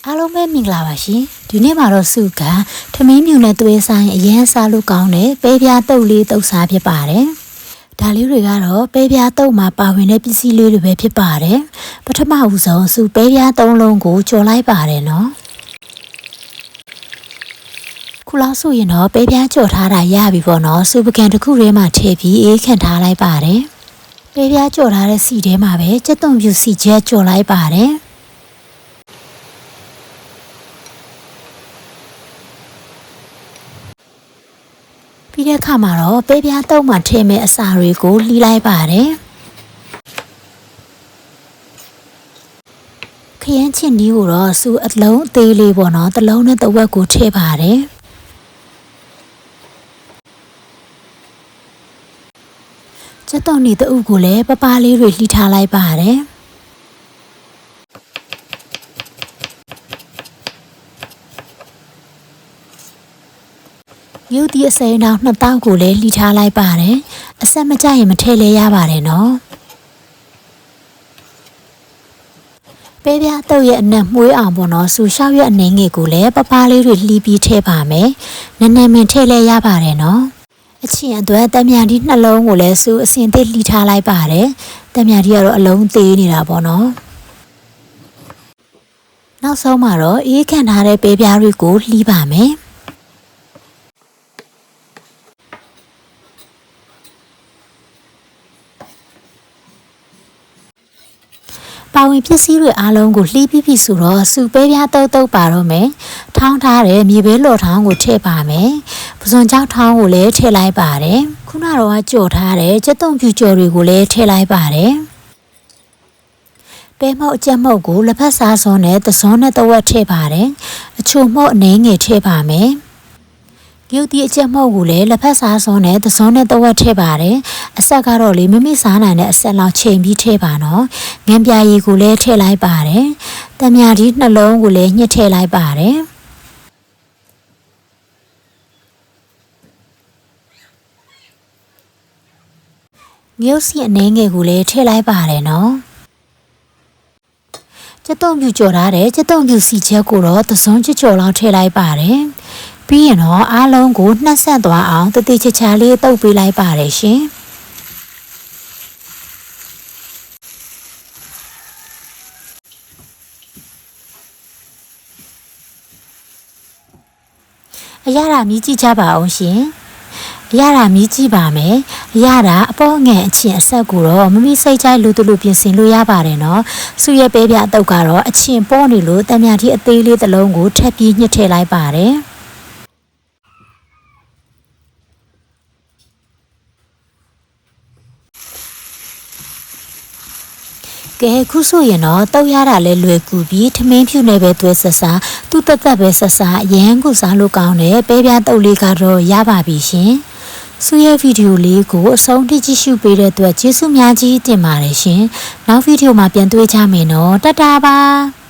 အားလုံးပဲမင်္ဂလာပါရှင်ဒီနေ့မှာတော့စုကထမင်းမြူနဲ့သွေးဆိုင်အရင်စားလို့ကောင်းတဲ့ပဲပြားတုပ်လေးတုပ်စားဖြစ်ပါတယ်ဒါလေးတွေကတော့ပဲပြားတုပ်မှာပါဝင်တဲ့ပစ္စည်းလေးတွေပဲဖြစ်ပါတယ်ပထမဦးဆုံးစုပဲပြား၃လုံးကိုကြော်လိုက်ပါတယ်နော်ခုလောက်ဆိုရင်တော့ပဲပြားကြော်ထားတာရပြီပေါ့နော်စုပကံတစ်ခုထဲမှာထည့်ပြီးအေးခန့်ထားလိုက်ပါတယ်ပဲပြားကြော်ထားတဲ့စီထဲမှာပဲကြက်သွန်ပြူစီချက်ကြော်လိုက်ပါတယ်ပြီးတဲ့အခါမှာတော့ပဲပြားတုပ်မှာထည့်မဲ့အစာတွေကိုလှီးလိုက်ပါတယ်ခရမ်းချင်နီးကိုတော့စုအလုံးအသေးလေးပေါ့နော်တစ်လုံးနဲ့တစ်ဝက်ကိုထည့်ပါတယ်ကျက်သွန်နီတအုပ်ကိုလည်းပပလေးတွေလှီးထားလိုက်ပါတယ်ရုပ်ဒီအစိမ်းတော့နှစ်တောက်ကိုလည်းလှီးထားလိုက်ပါတယ်အဆက်မကြရင်မထည့်လဲရပါတယ်နော်ပဲပြားတုပ်ရဲ့အနက်မှုေးအောင်ပေါ့နော်ဆူလျှောက်ရဲ့အနေငယ်ကိုလည်းပပလေးတွေလှီးပြီးထည့်ပါမယ်နည်းနည်းမင်းထည့်လဲရပါတယ်နော်အချင်းအတွက်တမြာဒီနှလုံးကိုလည်းဆူအစင်သစ်လှီးထားလိုက်ပါတယ်တမြာဒီကတော့အလုံးသေးနေတာပေါ့နော်နောက်ဆုံးမှာတော့အေးခန့်ထားတဲ့ပဲပြားတွေကိုလှီးပါမယ်ပါဝင်ပစ္စည်းတွေအားလုံးကိုလှီးပြီးပြီဆိုတော့စူပဲပြားတုပ်ပါတော့မယ်ထောင်းထားတဲ့မြေပဲလော်ထောင်းကိုထည့်ပါမယ်ပစွန်ကြောက်ထောင်းကိုလည်းထည့်လိုက်ပါတယ်ခုနကတော့ကြော်ထားတဲ့ကြက်သွန်ဖြူကြော်တွေကိုလည်းထည့်လိုက်ပါတယ်ပဲမုတ်အကျက်မုတ်ကိုလက်ဖက်စားစွန်းနဲ့သစွန်းနဲ့တဝက်ထည့်ပါတယ်အချိုမုတ်အနှဲငယ်ထည့်ပါမယ်ရုပ်ဒီအကျက်မုတ်ကိုလည်းလက်ဖက်စားစွန်းနဲ့သစွန်းနဲ့တဝက်ထည့်ပါတယ်အဆက်ကတော့လေမိမိစားနိုင်တဲ့အဆက်လောက်ချိန်ပြီးထည့်ပါနော်ငန်းပြာရည်ကိုလည်းထည့်လိုက်ပါတယ်တမြာဒီနှလုံးကိုလည်းညှစ်ထည့်လိုက်ပါတယ်မြုပ်စီအနှဲငယ်ကိုလည်းထည့်လိုက်ပါတယ်နော်ကျက်သွန်ပြူကြော်ထားတဲ့ကျက်သွန်ပြူစီချက်ကိုတော့သစွန်းကြော်လောက်ထည့်လိုက်ပါတယ်ပြီးရင်တော့အားလုံးကိုနှက်ဆက်သွားအောင်တတိချချာလေးတုပ်ပေးလိုက်ပါတယ်ရှင်အရသာမြည်ကြည့်ကြပါအောင်ရှင်အရသာမြည်ကြည့်ပါမယ်အရသာအပေါ်ငယ်အချင်းအဆက်ကိုတော့မမိစိတ်ကြိုက်လူတလူပြင်ဆင်လို့ရပါတယ်နော်စုရဲ့ပဲပြအတုပ်ကတော့အချင်းပေါ်နေလို့တံမြာတိအသေးလေးတစ်လုံးကိုထပ်ပြီးညှစ်ထည့်လိုက်ပါတယ်ကဲခုဆိုရင်တော့တောက်ရတာလဲလွယ်ကူပြီးထမင်းဖြူနေပဲသွဲဆက်စားသူ့တက်တက်ပဲဆက်စားအရန်ကိုစားလို့ကောင်းတယ်ပဲပြားတုပ်လေးကတော့ရပါပြီရှင်ဆုရဲ့ဗီဒီယိုလေးကိုအဆုံးထိကြည့်ရှုပေးတဲ့အတွက်ကျေးဇူးများကြီးတင်ပါတယ်ရှင်နောက်ဗီဒီယိုမှာပြန်တွေ့ကြမယ်နော်တတားပါ